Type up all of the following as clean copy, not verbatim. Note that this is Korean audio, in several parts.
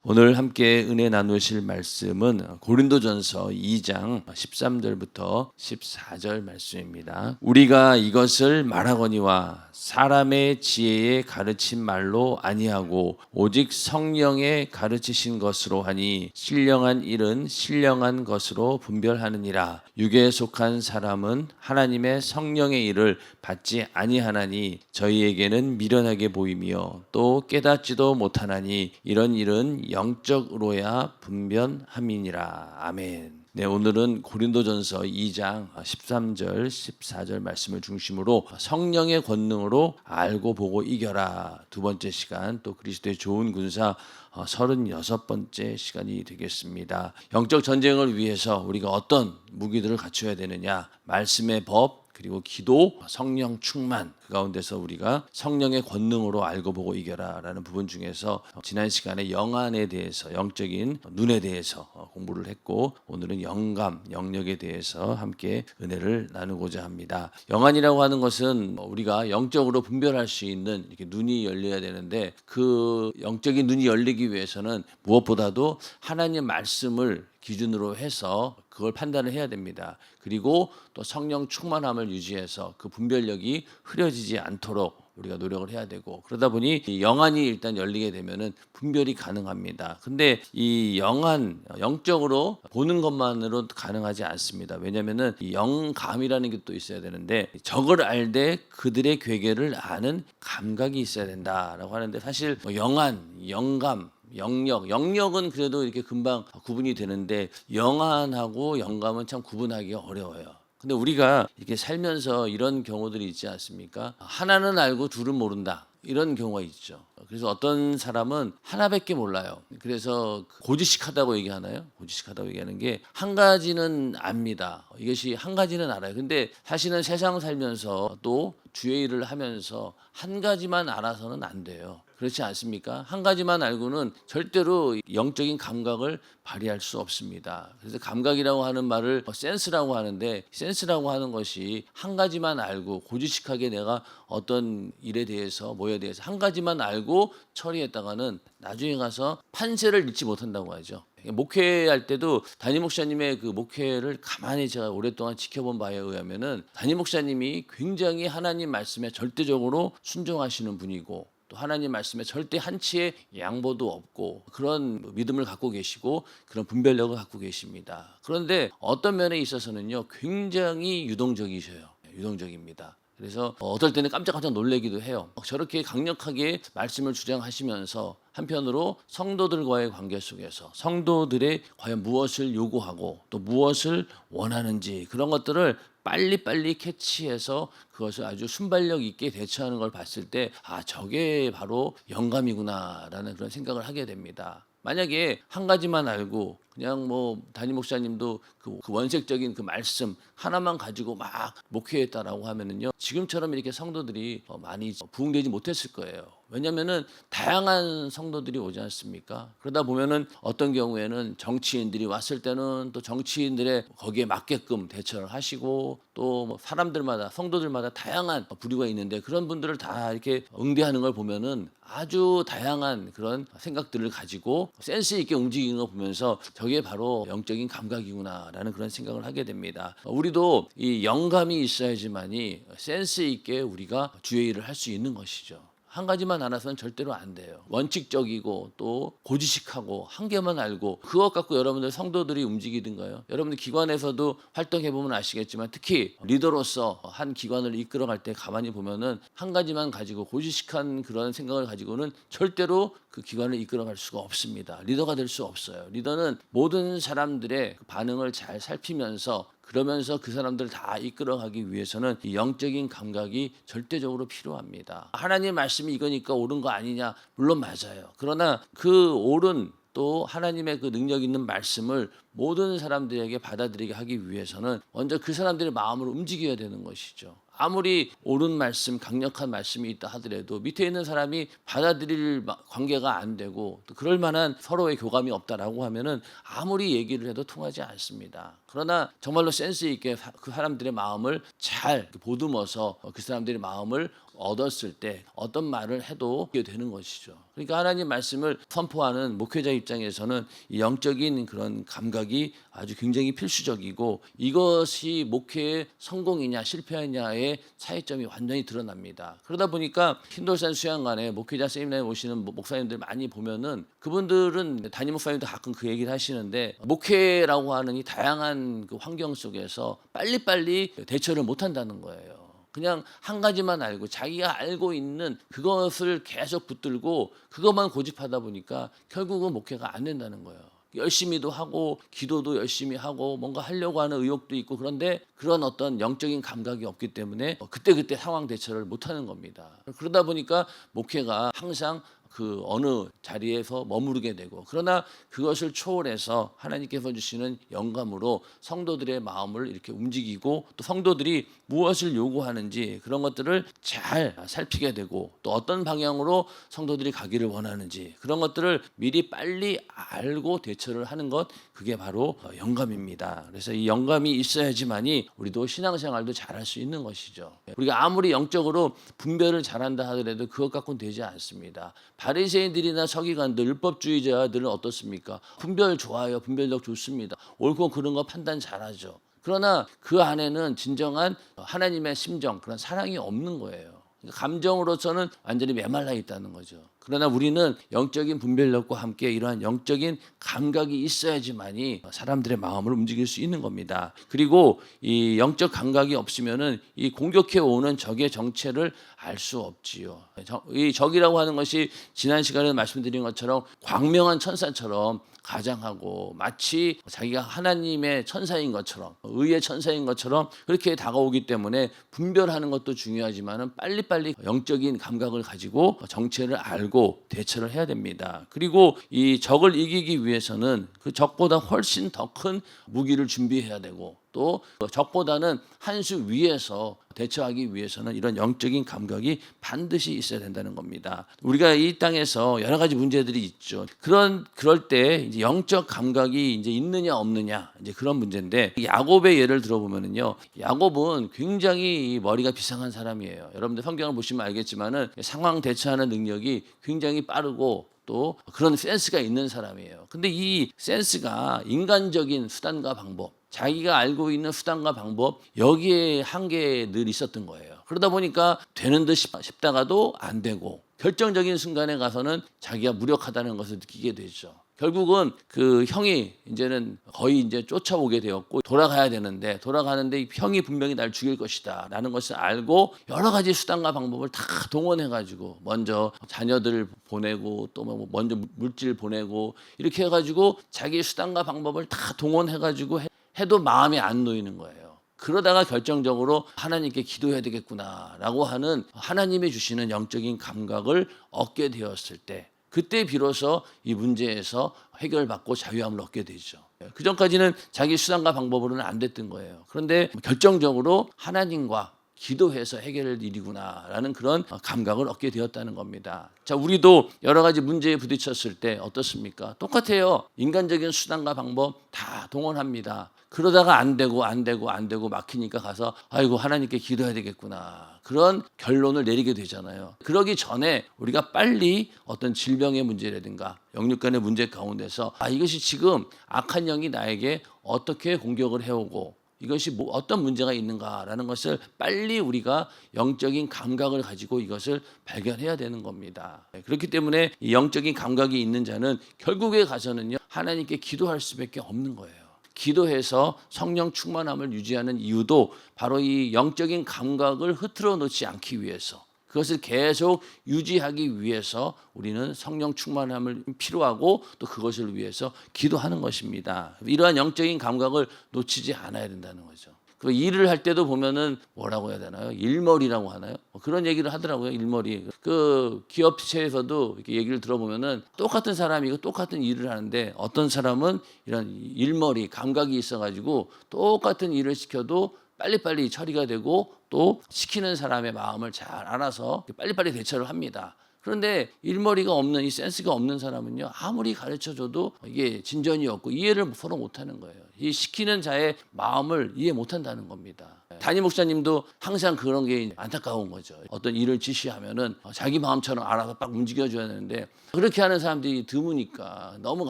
오늘 함께 은혜 나누실 말씀은 고린도전서 2장 13절부터 14절 말씀입니다. 우리가 이것을 말하거니와 사람의 지혜에 가르친 말로 아니하고 오직 성령의 가르치신 것으로 하니 신령한 일은 신령한 것으로 분별하느니라. 육에 속한 사람은 하나님의 성령의 일을 받지 아니하나니 저희에게는 미련하게 보이며 또 깨닫지도 못하나니 이런 일은 영적으로야 분변함이니라. 아멘. 네, 오늘은 고린도전서 2장 13절, 14절 말씀을 중심으로 성령의 권능으로 알고 보고 이겨라. 두 번째 시간, 또 그리스도의 좋은 군사 36번째 시간이 되겠습니다. 영적 전쟁을 위해서 우리가 어떤 무기들을 갖춰야 되느냐? 말씀의 법, 그리고 기도, 성령 충만, 그 가운데서 우리가 성령의 권능으로 알고 보고 이겨라 라는 부분 중에서 지난 시간에 영안에 대해서, 영적인 눈에 대해서 공부를 했고, 오늘은 영감, 영력에 대해서 함께 은혜를 나누고자 합니다. 영안이라고 하는 것은 우리가 영적으로 분별할 수 있는 이렇게 눈이 열려야 되는데, 그 영적인 눈이 열리기 위해서는 무엇보다도 하나님의 말씀을 기준으로 해서 그걸 판단을 해야 됩니다. 그리고 또 성령 충만함을 유지해서 그 분별력이 흐려지지 않도록 우리가 노력을 해야 되고, 그러다 보니 이 영안이 일단 열리게 되면은 분별이 가능합니다. 근데 이 영안, 영적으로 보는 것만으로 가능하지 않습니다. 왜냐면은 이 영감이라는 게 또 있어야 되는데, 적을 알되 그들의 괴계를 아는 감각이 있어야 된다라고 하는데, 사실 영안, 영감, 영력은 그래도 이렇게 금방 구분이 되는데, 영안하고 영감은 참 구분하기가 어려워요. 근데 우리가 이렇게 살면서 이런 경우들이 있지 않습니까? 하나는 알고 둘은 모른다, 이런 경우가 있죠. 그래서 어떤 사람은 하나밖에 몰라요. 그래서 고지식하다고 얘기하나요? 고지식하다고 얘기하는 게, 한 가지는 압니다. 이것이 한 가지는 알아요. 근데 사실은 세상 살면서 또 주의 일을 하면서 한 가지만 알아서는 안 돼요. 그렇지 않습니까? 한 가지만 알고는 절대로 영적인 감각을 발휘할 수 없습니다. 그래서 감각이라고 하는 말을 센스라고 하는데, 센스라고 하는 것이 한 가지만 알고 고지식하게 내가 어떤 일에 대해서, 뭐에 대해서 한 가지만 알고 처리했다가는 나중에 가서 판세를 잊지 못한다고 하죠. 목회할 때도 담임 목사님의 그 목회를 가만히 제가 오랫동안 지켜본 바에 의하면은, 담임 목사님이 굉장히 하나님 말씀에 절대적으로 순종하시는 분이고, 또 하나님 말씀에 절대 한치의 양보도 없고, 그런 믿음을 갖고 계시고 그런 분별력을 갖고 계십니다. 그런데 어떤 면에 있어서는요, 굉장히 유동적이셔요. 유동적입니다. 그래서 어떨 때는 깜짝깜짝 놀라기도 해요. 저렇게 강력하게 말씀을 주장하시면서 한편으로 성도들과의 관계 속에서 성도들의 과연 무엇을 요구하고 또 무엇을 원하는지, 그런 것들을 빨리빨리 캐치해서 그것을 아주 순발력 있게 대처하는 걸 봤을 때, 저게 바로 영감이구나라는 그런 생각을 하게 됩니다. 만약에 한 가지만 알고 그냥 담임 목사님도 그 원색적인 그 말씀 하나만 가지고 막 목회했다라고 하면은요, 지금처럼 이렇게 성도들이 많이 부흥되지 못했을 거예요. 왜냐면은 다양한 성도들이 오지 않습니까? 그러다 보면은 어떤 경우에는 정치인들이 왔을 때는 또 정치인들의 거기에 맞게끔 대처를 하시고, 또 사람들마다, 성도들마다 다양한 부류가 있는데, 그런 분들을 다 이렇게 응대하는 걸 보면은 아주 다양한 그런 생각들을 가지고 센스 있게 움직이는 거 보면서, 저게 바로 영적인 감각이구나라는 그런 생각을 하게 됩니다. 우리도 이 영감이 있어야지만이 센스 있게 우리가 주의 일을 할 수 있는 것이죠. 한 가지만 알아서는 절대로 안 돼요. 원칙적이고 또 고지식하고 한 개만 알고 그것 갖고 여러분들 성도들이 움직이든가요? 여러분들 기관에서도 활동해보면 아시겠지만, 특히 리더로서 한 기관을 이끌어갈 때 가만히 보면은 한 가지만 가지고 고지식한 그런 생각을 가지고는 절대로 그 기관을 이끌어갈 수가 없습니다. 리더가 될 수 없어요. 리더는 모든 사람들의 반응을 잘 살피면서, 그러면서 그 사람들을 다 이끌어가기 위해서는 이 영적인 감각이 절대적으로 필요합니다. 하나님의 말씀이 이거니까 옳은 거 아니냐? 물론 맞아요. 그러나 그 옳은, 또 하나님의 그 능력 있는 말씀을 모든 사람들에게 받아들이게 하기 위해서는 먼저 그 사람들의 마음을 움직여야 되는 것이죠. 아무리 옳은 말씀, 강력한 말씀이 있다 하더라도 밑에 있는 사람이 받아들일 관계가 안 되고, 또 그럴 만한 서로의 교감이 없다라고 하면은 아무리 얘기를 해도 통하지 않습니다. 그러나 정말로 센스 있게 그 사람들의 마음을 잘 보듬어서 그 사람들의 마음을 얻었을 때 어떤 말을 해도 이게 되는 것이죠. 그러니까 하나님 말씀을 선포하는 목회자 입장에서는 이 영적인 그런 감각이 아주 굉장히 필수적이고, 이것이 목회의 성공이냐 실패하냐의 차이점이 완전히 드러납니다. 그러다 보니까 흰돌산 수양관에 목회자 세미나에 오시는 목사님들 많이 보면은, 그분들은 담임 목사님도 가끔 그 얘기를 하시는데, 목회라고 하는 이 다양한 그 환경 속에서 빨리빨리 대처를 못한다는 거예요. 그냥 한 가지만 알고 자기가 알고 있는 그것을 계속 붙들고 그것만 고집하다 보니까 결국은 목회가 안 된다는 거예요. 열심히도 하고 기도도 열심히 하고 뭔가 하려고 하는 의욕도 있고, 그런데 그런 어떤 영적인 감각이 없기 때문에 그때그때 상황 대처를 못하는 겁니다. 그러다 보니까 목회가 항상 그 어느 자리에서 머무르게 되고, 그러나 그것을 초월해서 하나님께서 주시는 영감으로 성도들의 마음을 이렇게 움직이고, 또 성도들이 무엇을 요구하는지 그런 것들을 잘 살피게 되고, 또 어떤 방향으로 성도들이 가기를 원하는지 그런 것들을 미리 빨리 알고 대처를 하는 것, 그게 바로 영감입니다. 그래서 이 영감이 있어야지만이 우리도 신앙생활도 잘할 수 있는 것이죠. 우리가 아무리 영적으로 분별을 잘한다 하더라도 그것 갖고는 되지 않습니다. 바리새인들이나 서기관들, 율법주의자들은 어떻습니까? 분별 좋아요. 분별력 좋습니다. 옳고 그른 거 판단 잘하죠. 그러나 그 안에는 진정한 하나님의 심정, 그런 사랑이 없는 거예요. 감정으로서는 완전히 메말라 있다는 거죠. 그러나 우리는 영적인 분별력과 함께 이러한 영적인 감각이 있어야지만이 사람들의 마음을 움직일 수 있는 겁니다. 그리고 이 영적 감각이 없으면은 이 공격해 오는 적의 정체를 알 수 없지요. 이 적이라고 하는 것이 지난 시간에 말씀드린 것처럼 광명한 천사처럼 가장하고, 마치 자기가 하나님의 천사인 것처럼, 의의 천사인 것처럼 그렇게 다가오기 때문에 분별하는 것도 중요하지만 빨리빨리 영적인 감각을 가지고 정체를 알고 대처를 해야 됩니다. 그리고 이 적을 이기기 위해서는 그 적보다 훨씬 더 큰 무기를 준비해야 되고, 또 적보다는 한 수 위에서 대처하기 위해서는 이런 영적인 감각이 반드시 있어야 된다는 겁니다. 우리가 이 땅에서 여러 가지 문제들이 있죠. 그럴 때 이제 영적 감각이 이제 있느냐 없느냐, 이제 그런 문제인데, 야곱의 예를 들어보면은요, 야곱은 굉장히 머리가 비상한 사람이에요. 여러분들 성경을 보시면 알겠지만은 상황 대처하는 능력이 굉장히 빠르고 또 그런 센스가 있는 사람이에요. 근데 이 센스가 인간적인 수단과 방법, 자기가 알고 있는 수단과 방법, 여기에 한계에 늘 있었던 거예요. 그러다 보니까 되는 듯 싶다가도 안 되고, 결정적인 순간에 가서는 자기가 무력하다는 것을 느끼게 되죠. 결국은 그 형이 이제는 거의 이제 쫓아오게 되었고, 돌아가야 되는데, 돌아가는데 형이 분명히 날 죽일 것이다 라는 것을 알고 여러 가지 수단과 방법을 다 동원해 가지고, 먼저 자녀들 보내고, 또 먼저 물질 보내고, 이렇게 해 가지고 자기 수단과 방법을 다 동원해 가지고 해도 마음에 안 놓이는 거예요. 그러다가 결정적으로 하나님께 기도해야 되겠구나라고 하는 하나님이 주시는 영적인 감각을 얻게 되었을 때, 그때 비로소 이 문제에서 해결받고 자유함을 얻게 되죠. 그 전까지는 자기 수단과 방법으로는 안 됐던 거예요. 그런데 결정적으로 하나님과 기도해서 해결할 일이구나라는 그런 감각을 얻게 되었다는 겁니다. 자, 우리도 여러 가지 문제에 부딪혔을 때 어떻습니까? 똑같아요. 인간적인 수단과 방법 다 동원합니다. 그러다가 안 되고 막히니까 가서 아이고 하나님께 기도해야 되겠구나, 그런 결론을 내리게 되잖아요. 그러기 전에 우리가 빨리 어떤 질병의 문제라든가 영육간의 문제 가운데서 이것이 지금 악한 영이 나에게 어떻게 공격을 해오고 이것이 어떤 문제가 있는가라는 것을 빨리 우리가 영적인 감각을 가지고 이것을 발견해야 되는 겁니다. 그렇기 때문에 이 영적인 감각이 있는 자는 결국에 가서는요, 하나님께 기도할 수밖에 없는 거예요. 기도해서 성령 충만함을 유지하는 이유도 바로 이 영적인 감각을 흐트러 놓지 않기 위해서, 그것을 계속 유지하기 위해서 우리는 성령 충만함을 필요하고, 또 그것을 위해서 기도하는 것입니다. 이러한 영적인 감각을 놓치지 않아야 된다는 거죠. 그 일을 할 때도 보면은 뭐라고 해야 되나요? 일머리라고 하나요? 그런 얘기를 하더라고요. 일머리. 그 기업체에서도 이렇게 얘기를 들어보면은 똑같은 사람이 똑같은 일을 하는데, 어떤 사람은 이런 일머리 감각이 있어가지고 똑같은 일을 시켜도 빨리빨리 처리가 되고, 또 시키는 사람의 마음을 잘 알아서 빨리빨리 대처를 합니다. 그런데 일머리가 없는 이 센스가 없는 사람은요 아무리 가르쳐줘도 이게 진전이 없고 이해를 서로 못하는 거예요. 이 시키는 자의 마음을 이해 못한다는 겁니다. 담임 목사님도 항상 그런 게 안타까운 거죠. 어떤 일을 지시하면은 자기 마음처럼 알아서 딱 움직여줘야 되는데 그렇게 하는 사람들이 드무니까 너무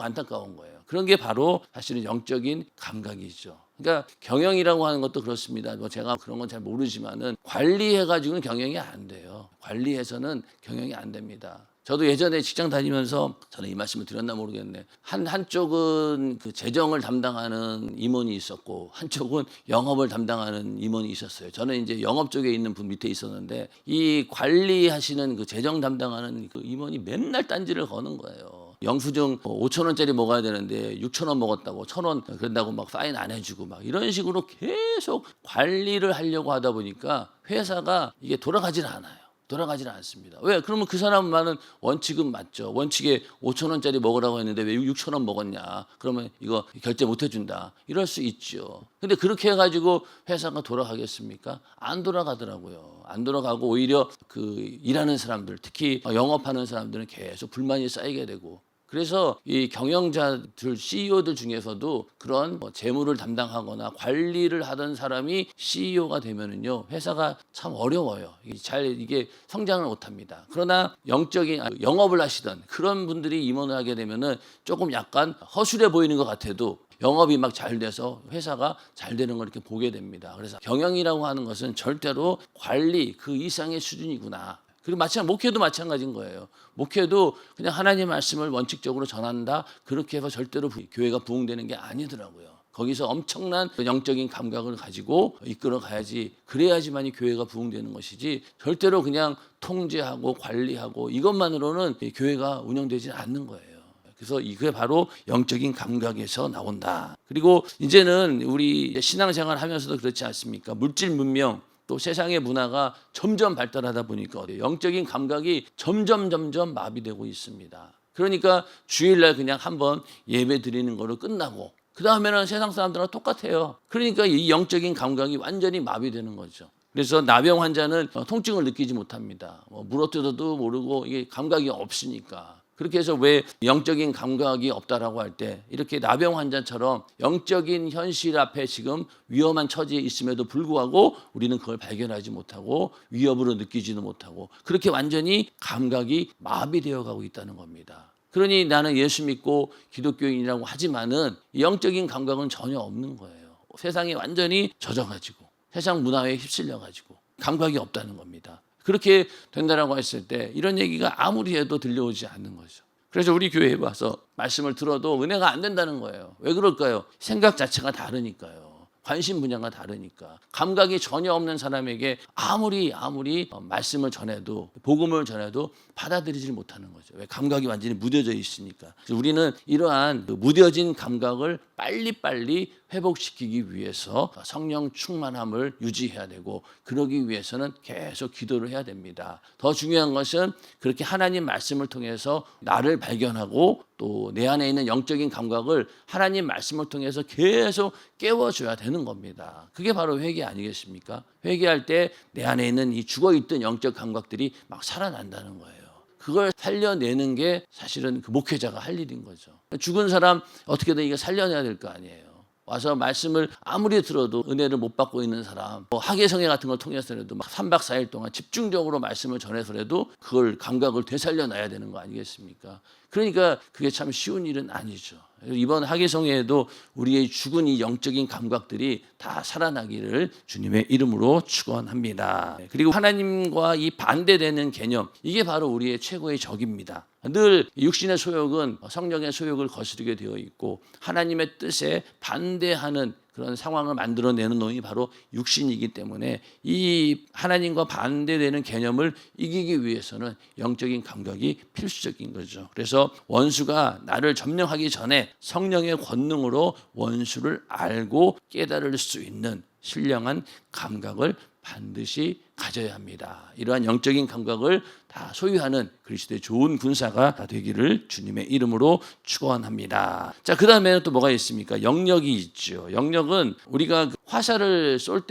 안타까운 거예요. 그런 게 바로 사실은 영적인 감각이죠. 그러니까 경영이라고 하는 것도 그렇습니다. 뭐 제가 그런 건 잘 모르지만은 관리해가지고는 경영이 안 돼요. 관리해서는 경영이 안 됩니다. 저도 예전에 직장 다니면서 저는 이 말씀을 드렸나 모르겠네. 한쪽은 그 재정을 담당하는 임원이 있었고 한쪽은 영업을 담당하는 임원이 있었어요. 저는 이제 영업 쪽에 있는 분 밑에 있었는데 이 관리하시는 그 재정 담당하는 그 임원이 맨날 딴지를 거는 거예요. 영수증 5,000원짜리 먹어야 되는데 6,000원 먹었다고 1,000원 그런다고 막 사인 안 해주고 막 이런 식으로 계속 관리를 하려고 하다 보니까 회사가 이게 돌아가질 않아요. 돌아가지는 않습니다. 왜? 그러면 그 사람만은 원칙은 맞죠. 원칙에 5,000원짜리 먹으라고 했는데 왜 6,000원 먹었냐. 그러면 이거 결제 못 해준다. 이럴 수 있죠. 근데 그렇게 해가지고 회사가 돌아가겠습니까? 안 돌아가더라고요. 안 돌아가고 오히려 그 일하는 사람들, 특히 영업하는 사람들은 계속 불만이 쌓이게 되고 그래서 이 경영자들, CEO들 중에서도 그런 재무를 담당하거나 관리를 하던 사람이 CEO가 되면은요, 회사가 참 어려워요. 이게 성장을 못합니다. 그러나 영업을 하시던 그런 분들이 임원을 하게 되면은 조금 약간 허술해 보이는 것 같아도 영업이 막 잘 돼서 회사가 잘 되는 걸 이렇게 보게 됩니다. 그래서 경영이라고 하는 것은 절대로 관리 그 이상의 수준이구나. 그리고 목회도 마찬가지인 거예요. 목회도 그냥 하나님의 말씀을 원칙적으로 전한다. 그렇게 해서 절대로 교회가 부흥되는 게 아니더라고요. 거기서 엄청난 영적인 감각을 가지고 이끌어 가야지. 그래야지만이 교회가 부흥되는 것이지 절대로 그냥 통제하고 관리하고 이것만으로는 교회가 운영되지 않는 거예요. 그래서 이게 바로 영적인 감각에서 나온다. 그리고 이제는 우리 신앙생활 하면서도 그렇지 않습니까? 물질 문명 또 세상의 문화가 점점 발달하다 보니까 영적인 감각이 점점 마비되고 있습니다. 그러니까 주일날 그냥 한번 예배 드리는 거로 끝나고 그 다음에는 세상 사람들과 똑같아요. 그러니까 이 영적인 감각이 완전히 마비되는 거죠. 그래서 나병 환자는 통증을 느끼지 못합니다. 물어뜯어도 모르고 이게 감각이 없으니까. 그렇게 해서 왜 영적인 감각이 없다라고 할 때 이렇게 나병 환자처럼 영적인 현실 앞에 지금 위험한 처지에 있음에도 불구하고 우리는 그걸 발견하지 못하고 위협으로 느끼지도 못하고 그렇게 완전히 감각이 마비되어 가고 있다는 겁니다. 그러니 나는 예수 믿고 기독교인이라고 하지만은 영적인 감각은 전혀 없는 거예요. 세상에 완전히 젖어가지고 세상 문화에 휩쓸려가지고 감각이 없다는 겁니다. 그렇게 된다라고 했을 때 이런 얘기가 아무리 해도 들려오지 않는 거죠. 그래서 우리 교회에 와서 말씀을 들어도 은혜가 안 된다는 거예요. 왜 그럴까요? 생각 자체가 다르니까요. 관심 분야가 다르니까. 감각이 전혀 없는 사람에게 아무리 말씀을 전해도 복음을 전해도 받아들이지 못하는 거죠. 왜? 감각이 완전히 무뎌져 있으니까. 그래서 우리는 이러한 무뎌진 감각을 빨리 회복시키기 위해서 성령 충만함을 유지해야 되고 그러기 위해서는 계속 기도를 해야 됩니다. 더 중요한 것은 그렇게 하나님 말씀을 통해서 나를 발견하고 또 내 안에 있는 영적인 감각을 하나님 말씀을 통해서 계속 깨워줘야 되는 겁니다. 그게 바로 회개 아니겠습니까? 회개할 때 내 안에 있는 이 죽어있던 영적 감각들이 막 살아난다는 거예요. 그걸 살려내는 게 사실은 그 목회자가 할 일인 거죠. 죽은 사람 어떻게든 이거 살려내야 될 거 아니에요. 와서 말씀을 아무리 들어도 은혜를 못 받고 있는 사람, 학예성회 같은 걸 통해서라도 막 3박 4일 동안 집중적으로 말씀을 전해서라도 그걸 감각을 되살려놔야 되는 거 아니겠습니까? 그러니까 그게 참 쉬운 일은 아니죠. 이번 학예성회에도 우리의 죽은 이 영적인 감각들이 다 살아나기를 주님의 이름으로 축원합니다. 그리고 하나님과 이 반대되는 개념, 이게 바로 우리의 최고의 적입니다. 늘 육신의 소욕은 성령의 소욕을 거스르게 되어 있고 하나님의 뜻에 반대하는 그런 상황을 만들어내는 놈이 바로 육신이기 때문에 이 하나님과 반대되는 개념을 이기기 위해서는 영적인 감각이 필수적인 거죠. 그래서 원수가 나를 점령하기 전에 성령의 권능으로 원수를 알고 깨달을 수 있는 신령한 감각을 반드시 가져야 합니다. 이러한 영적인 감각을 다 소유하는 그리스도의 좋은 군사가 다 되기를 주님의 이름으로 축원합니다. 자, 그 다음에는 또 뭐가 있습니까? 영력이 있죠. 영력은 우리가 화살을 쏠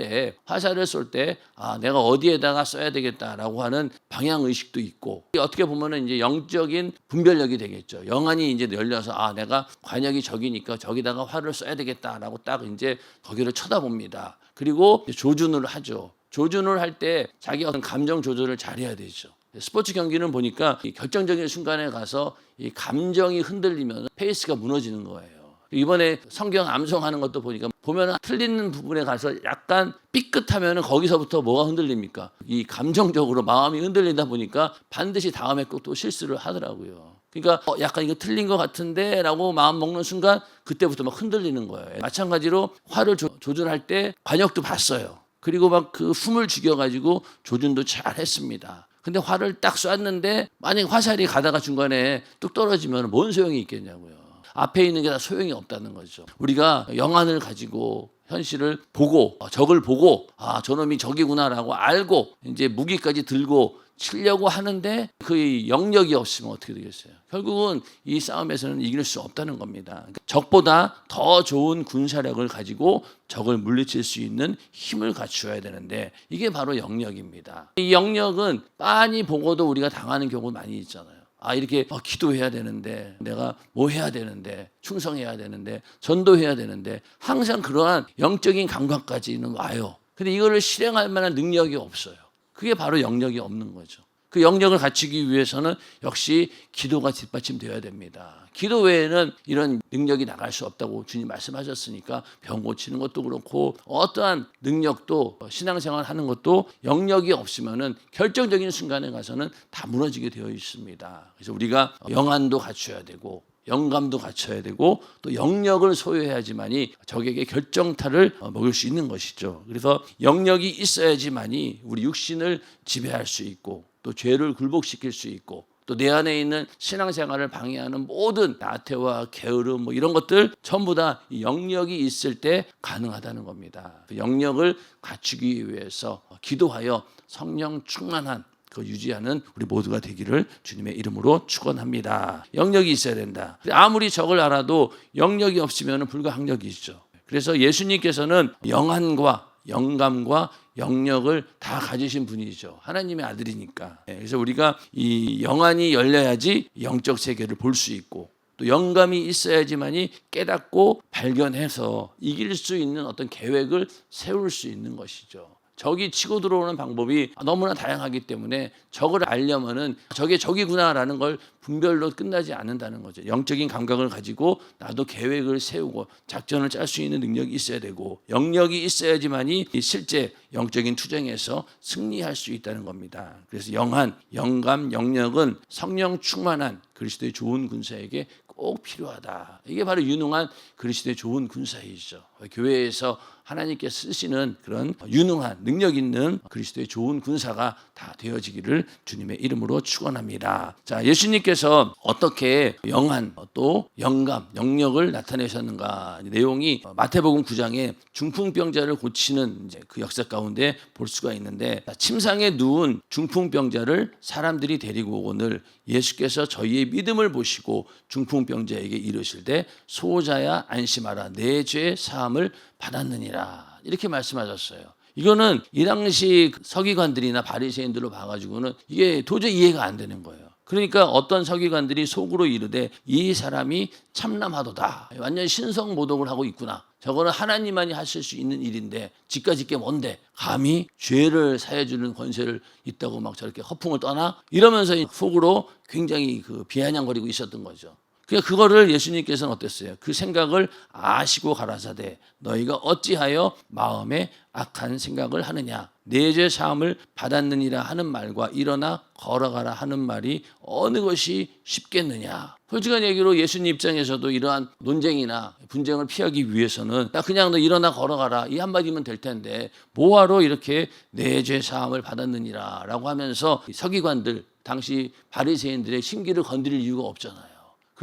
때 내가 어디에다가 써야 되겠다라고 하는 방향 의식도 있고, 어떻게 보면은 이제 영적인 분별력이 되겠죠. 영안이 이제 열려서 내가 관역이 저기니까 저기다가 활을 써야 되겠다라고 딱 이제 거기를 쳐다봅니다. 그리고 조준을 하죠. 조준을 할 때 자기 어떤 감정 조절을 잘해야 되죠. 스포츠 경기는 보니까 이 결정적인 순간에 가서 이 감정이 흔들리면 페이스가 무너지는 거예요. 이번에 성경 암송하는 것도 보면 틀리는 부분에 가서 약간 삐끗하면 거기서부터 뭐가 흔들립니까? 이 감정적으로 마음이 흔들리다 보니까 반드시 다음에 꼭 또 실수를 하더라고요. 그러니까 약간 이거 틀린 것 같은데 라고 마음 먹는 순간 그때부터 막 흔들리는 거예요. 마찬가지로 화를 조준할 때 관역도 봤어요. 그리고 막 그 숨을 죽여가지고 조준도 잘 했습니다. 근데 활을 딱 쐈는데 만약 화살이 가다가 중간에 뚝 떨어지면 뭔 소용이 있겠냐고요. 앞에 있는 게 다 소용이 없다는 거죠. 우리가 영안을 가지고 현실을 보고 적을 보고 저놈이 적이구나라고 알고 이제 무기까지 들고 치려고 하는데 그 영역이 없으면 어떻게 되겠어요? 결국은 이 싸움에서는 이길 수 없다는 겁니다. 적보다 더 좋은 군사력을 가지고 적을 물리칠 수 있는 힘을 갖추어야 되는데 이게 바로 영역입니다. 이 영역은 빤히 보고도 우리가 당하는 경우 많이 있잖아요. 이렇게 기도해야 되는데, 내가 뭐 해야 되는데, 충성해야 되는데, 전도해야 되는데, 항상 그러한 영적인 감각까지는 와요. 근데 이거를 실행할 만한 능력이 없어요. 그게 바로 영역이 없는 거죠. 그 영역을 갖추기 위해서는 역시 기도가 뒷받침되어야 됩니다. 기도 외에는 이런 능력이 나갈 수 없다고 주님 말씀하셨으니까 병 고치는 것도 그렇고 어떠한 능력도 신앙생활 하는 것도 영역이 없으면은 결정적인 순간에 가서는 다 무너지게 되어 있습니다. 그래서 우리가 영안도 갖춰야 되고 영감도 갖춰야 되고 또 영역을 소유해야지만이 적에게 결정타를 먹을 수 있는 것이죠. 그래서 영역이 있어야지만이 우리 육신을 지배할 수 있고 또 죄를 굴복시킬 수 있고 또 내 안에 있는 신앙생활을 방해하는 모든 나태와 게으름 이런 것들 전부 다 영역이 있을 때 가능하다는 겁니다. 그 영역을 갖추기 위해서 기도하여 성령 충만한 그 유지하는 우리 모두가 되기를 주님의 이름으로 축원합니다. 영역이 있어야 된다. 아무리 적을 알아도 영역이 없으면 불가항력이죠. 그래서 예수님께서는 영안과 영감과 영역을 다 가지신 분이죠. 하나님의 아들이니까. 그래서 우리가 이 영안이 열려야지 영적 세계를 볼 수 있고 또 영감이 있어야지만이 깨닫고 발견해서 이길 수 있는 어떤 계획을 세울 수 있는 것이죠. 적이 치고 들어오는 방법이 너무나 다양하기 때문에 적을 알려면은 저게 적이구나라는 걸 분별로 끝나지 않는다는 거죠. 영적인 감각을 가지고 나도 계획을 세우고 작전을 짤 수 있는 능력이 있어야 되고 영역이 있어야지만이 실제 영적인 투쟁에서 승리할 수 있다는 겁니다. 그래서 영안, 영감, 영역은 성령 충만한 그리스도의 좋은 군사에게 꼭 필요하다. 이게 바로 유능한 그리스도의 좋은 군사이죠. 교회에서 하나님께 쓰시는 그런 유능한 능력 있는 그리스도의 좋은 군사가 다 되어지기를 주님의 이름으로 축원합니다. 자, 예수님께서 어떻게 영안 또 영감, 영역을 나타내셨는가 내용이 마태복음 9장에 중풍병자를 고치는 이제 그 역사 가운데 볼 수가 있는데 침상에 누운 중풍병자를 사람들이 데리고 오거늘 예수께서 저희의 믿음을 보시고 중풍병자에게 이르실 때 소자야 안심하라 내 죄 사함을 받았느니라 이렇게 말씀하셨어요. 이거는 이 당시 서기관들이나 바리새인들로 봐가지고는 이게 도저히 이해가 안 되는 거예요. 그러니까 어떤 서기관들이 속으로 이르되 이 사람이 참남하도다. 완전 신성모독을 하고 있구나. 저거는 하나님만이 하실 수 있는 일인데 지까짓 게 뭔데 감히 죄를 사해주는 권세를 있다고 막 저렇게 허풍을 떠나? 이러면서 속으로 굉장히 그 비아냥거리고 있었던 거죠. 그러니까 그거를 예수님께서는 어땠어요? 그 생각을 아시고 가라사대 너희가 어찌하여 마음에 악한 생각을 하느냐 내 죄 사함을 받았느니라 하는 말과 일어나 걸어가라 하는 말이 어느 것이 쉽겠느냐. 솔직한 얘기로 예수님 입장에서도 이러한 논쟁이나 분쟁을 피하기 위해서는 그냥 너 일어나 걸어가라 이 한마디면 될 텐데 뭐하러 이렇게 내 죄 사함을 받았느니라 라고 하면서 서기관들 당시 바리새인들의 심기를 건드릴 이유가 없잖아요.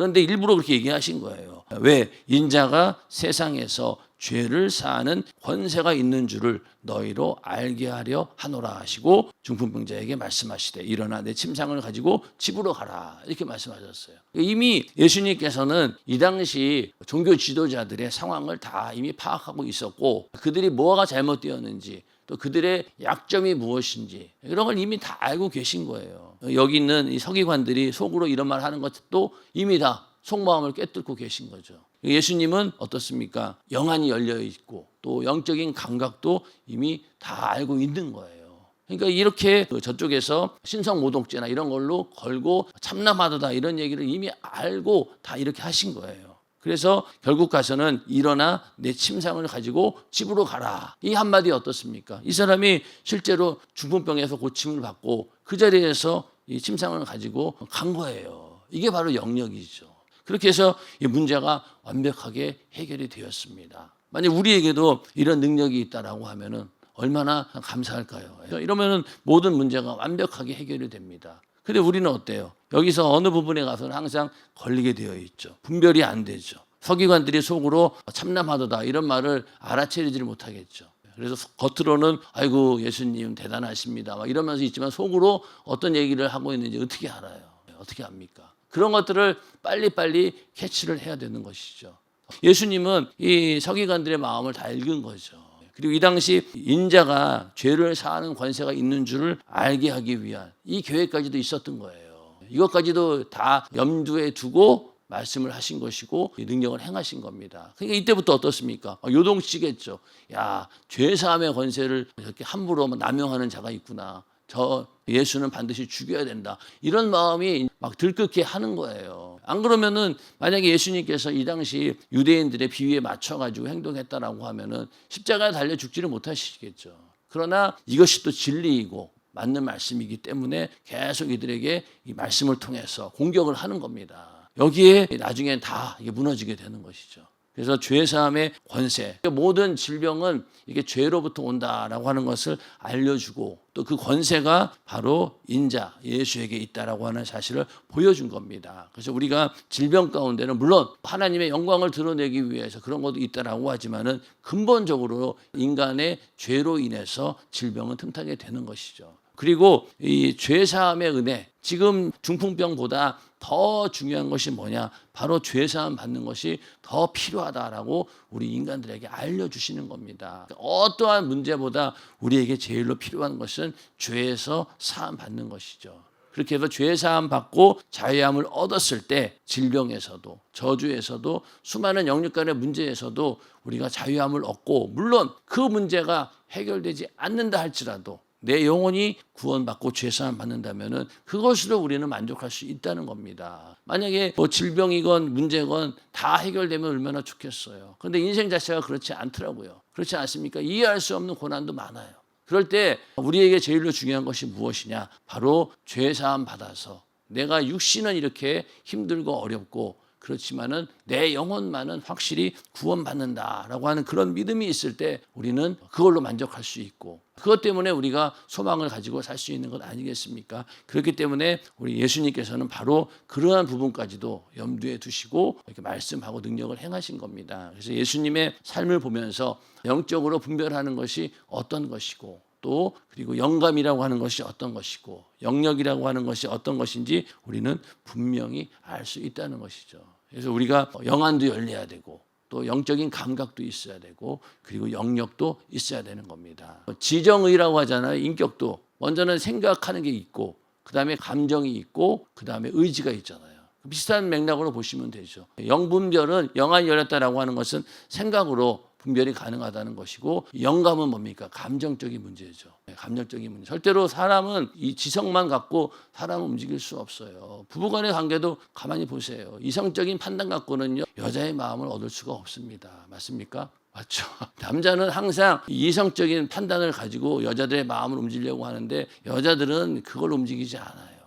그런데 일부러 그렇게 얘기하신 거예요. 왜? 인자가 세상에서 죄를 사하는 권세가 있는 줄을 너희로 알게 하려 하노라 하시고 중풍병자에게 말씀하시되 일어나 내 침상을 가지고 집으로 가라 이렇게 말씀하셨어요. 이미 예수님께서는 이 당시 종교 지도자들의 상황을 다 이미 파악하고 있었고 그들이 뭐가 잘못되었는지 또 그들의 약점이 무엇인지 이런 걸 이미 다 알고 계신 거예요. 여기 있는 이 서기관들이 속으로 이런 말 하는 것도 이미 다 속마음을 꿰뚫고 계신 거죠. 예수님은 어떻습니까? 영안이 열려 있고 또 영적인 감각도 이미 다 알고 있는 거예요. 그러니까 이렇게 저쪽에서 신성모독죄나 이런 걸로 걸고 참남하도다 이런 얘기를 이미 알고 다 이렇게 하신 거예요. 그래서 결국 가서는 일어나 내 침상을 가지고 집으로 가라. 이 한마디 어떻습니까? 이 사람이 실제로 중풍병에서 고침을 받고 그 자리에서 이 침상을 가지고 간 거예요. 이게 바로 영역이죠. 그렇게 해서 이 문제가 완벽하게 해결이 되었습니다. 만약 우리에게도 이런 능력이 있다라고 하면은 얼마나 감사할까요? 이러면은 모든 문제가 완벽하게 해결이 됩니다. 근데 우리는 어때요? 여기서 어느 부분에 가서는 항상 걸리게 되어 있죠. 분별이 안 되죠. 서기관들이 속으로 참남하도다 이런 말을 알아채리지를 못하겠죠. 그래서 겉으로는 아이고 예수님 대단하십니다 막 이러면서 있지만 속으로 어떤 얘기를 하고 있는지 어떻게 알아요? 어떻게 압니까? 그런 것들을 빨리빨리 캐치를 해야 되는 것이죠. 예수님은 이 서기관들의 마음을 다 읽은 거죠. 그리고 이 당시 인자가 죄를 사하는 권세가 있는 줄을 알게 하기 위한 이 계획까지도 있었던 거예요. 이것까지도 다 염두에 두고 말씀을 하신 것이고 능력을 행하신 겁니다. 그러니까 이때부터 어떻습니까? 요동치겠죠. 야, 죄 사함의 권세를 이렇게 함부로 남용하는 자가 있구나. 저 예수는 반드시 죽여야 된다. 이런 마음이 막 들끓게 하는 거예요. 안 그러면은 만약에 예수님께서 이 당시 유대인들의 비위에 맞춰가지고 행동했다라고 하면은 십자가에 달려 죽지를 못하시겠죠. 그러나 이것이 또 진리이고 맞는 말씀이기 때문에 계속 이들에게 이 말씀을 통해서 공격을 하는 겁니다. 여기에 나중엔 다 이게 무너지게 되는 것이죠. 그래서 죄사함의 권세, 모든 질병은 이게 죄로부터 온다라고 하는 것을 알려주고 또 그 권세가 바로 인자 예수에게 있다라고 하는 사실을 보여준 겁니다. 그래서 우리가 질병 가운데는 물론 하나님의 영광을 드러내기 위해서 그런 것도 있다라고 하지만은 근본적으로 인간의 죄로 인해서 질병은 틈타게 되는 것이죠. 그리고 이 죄사함의 은혜, 지금 중풍병보다 더 중요한 것이 뭐냐? 바로 죄사함 받는 것이 더 필요하다라고 우리 인간들에게 알려주시는 겁니다. 어떠한 문제보다 우리에게 제일로 필요한 것은 죄에서 사함 받는 것이죠. 그렇게 해서 죄사함 받고 자유함을 얻었을 때 질병에서도 저주에서도 수많은 영육간의 문제에서도 우리가 자유함을 얻고 물론 그 문제가 해결되지 않는다 할지라도 내 영혼이 구원받고 죄사함 받는다면은 그것으로 우리는 만족할 수 있다는 겁니다. 만약에 뭐 질병이건 문제건 다 해결되면 얼마나 좋겠어요. 그런데 인생 자체가 그렇지 않더라고요. 그렇지 않습니까? 이해할 수 없는 고난도 많아요. 그럴 때 우리에게 제일로 중요한 것이 무엇이냐? 바로 죄사함 받아서 내가 육신은 이렇게 힘들고 어렵고 그렇지만은 내 영혼만은 확실히 구원받는다라고 하는 그런 믿음이 있을 때 우리는 그걸로 만족할 수 있고 그것 때문에 우리가 소망을 가지고 살 수 있는 것 아니겠습니까? 그렇기 때문에 우리 예수님께서는 바로 그러한 부분까지도 염두에 두시고 이렇게 말씀하고 능력을 행하신 겁니다. 그래서 예수님의 삶을 보면서 영적으로 분별하는 것이 어떤 것이고 또 그리고 영감이라고 하는 것이 어떤 것이고 영역이라고 하는 것이 어떤 것인지 우리는 분명히 알 수 있다는 것이죠. 그래서 우리가 영안도 열려야 되고 또 영적인 감각도 있어야 되고 그리고 영역도 있어야 되는 겁니다. 지정의라고 하잖아요. 인격도 먼저는 생각하는 게 있고 그 다음에 감정이 있고 그 다음에 의지가 있잖아요. 비슷한 맥락으로 보시면 되죠. 영분별은 영안이 열렸다라고 하는 것은 생각으로 분별이 가능하다는 것이고 영감은 뭡니까? 감정적인 문제죠. 감정적인 문제. 절대로 사람은 이 지성만 갖고 사람을 움직일 수 없어요. 부부간의 관계도 가만히 보세요. 이성적인 판단 갖고는요 여자의 마음을 얻을 수가 없습니다. 맞습니까? 맞죠. 남자는 항상 이성적인 판단을 가지고 여자들의 마음을 움직이려고 하는데 여자들은 그걸 움직이지 않아요.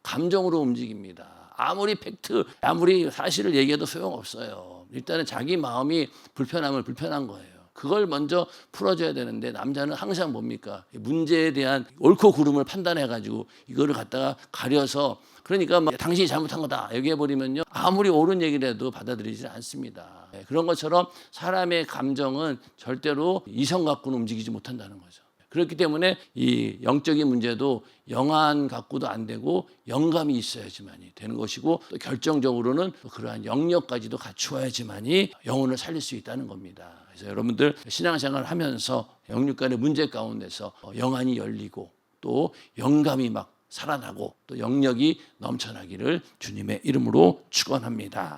감정으로 움직입니다. 아무리 팩트, 아무리 사실을 얘기해도 소용없어요. 일단은 자기 마음이 불편하면 불편한 거예요. 그걸 먼저 풀어줘야 되는데 남자는 항상 뭡니까? 문제에 대한 옳고 그름을 판단해가지고 이거를 갖다가 가려서 그러니까 막 당신이 잘못한 거다 얘기해버리면요. 아무리 옳은 얘기를 해도 받아들이지 않습니다. 그런 것처럼 사람의 감정은 절대로 이성 갖고는 움직이지 못한다는 거죠. 그렇기 때문에 이 영적인 문제도 영안 갖고도 안 되고 영감이 있어야지만이 되는 것이고 또 결정적으로는 그러한 영역까지도 갖추어야지만이 영혼을 살릴 수 있다는 겁니다. 그래서 여러분들 신앙생활을 하면서 영육 간의 문제 가운데서 영안이 열리고 또 영감이 막 살아나고 또 영력이 넘쳐나기를 주님의 이름으로 축원합니다.